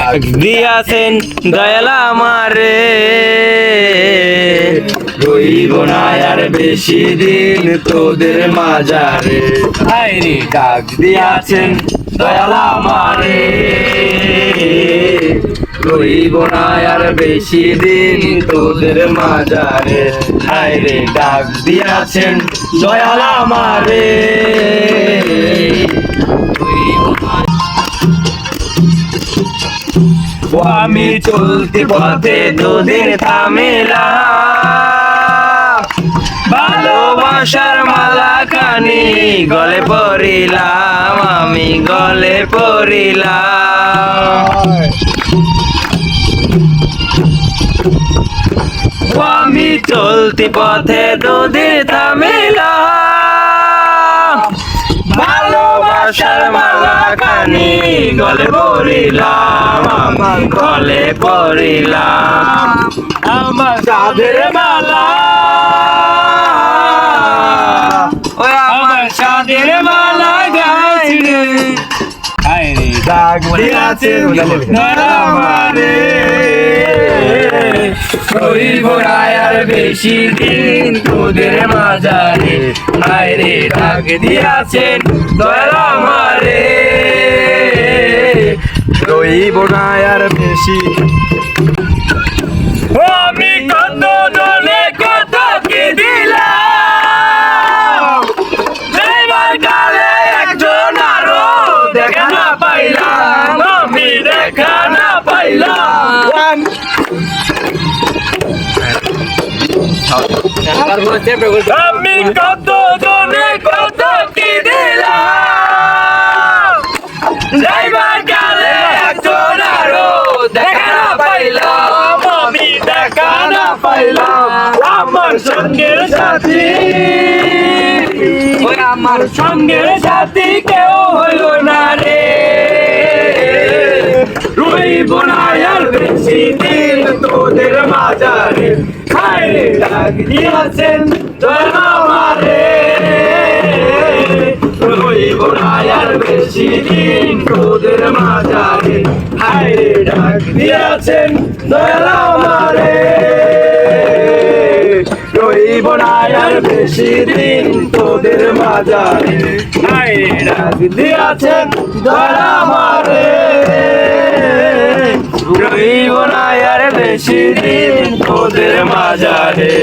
ডাক দিয়াছেন দয়াল আমারে, রইব না আর বেশি দিন তোদের মাঝারে। হায়রে ডাক দিয়াছেন দয়াল আমারে, রইব না আর বেশি দিন তোদের মাঝারে। হায়রে ডাক দিয়াছেন দয়াল আমারে, আমি চলতি পথে দুদিন থামিলাম, ভালোবাসার মালা খানি গলে পড়িলাম, আমি গলে পড়িলাম। আমি চলতি পথে দুদিন থামিলাম, ভালোবাসার মালা খানি গলে পড়িলাম, আমার গলে পড়িলাম। আমার সাধের মালা, ওই আমার সাধের মালা গাইরে, হায়রে ডাক দিয়াছেন আমারে, রইব না আর বেশি দিন তোদের মাঝারে। হায়রে ডাক দিয়াছেন দয়াল আমারে, রইব না আর বেশি। আমি কত জনে কত কি দিলাম, এবার কালে একজন আরো দেখা না পাইলাম, আমি দেখা না পাইলাম। আমি কত জনে কত কি দিলাম, যাইবার কালে একজন আরো দেখা না পাইলাম, আমি দেখা না পাইলাম। আমার সঙ্গের সাথী, ওই আমার সঙ্গের সাথী কেউ হইল না রে, রইব না আর বেশি দিন তোদের মাঝারে। হায়রে ডাক দিয়াছেন দয়াল আমারে, রইব না আর বেশি দিন তোদের মাঝারে। হায়রে ডাক দিয়াছেন দয়াল আমারে, রইব না আর বেশি দিন তোদের মাঝারে। হায়রে ডাক দিয়াছেন দয়াল আমারে, রইব না আর বেশি দিন তোদের মাঝারে।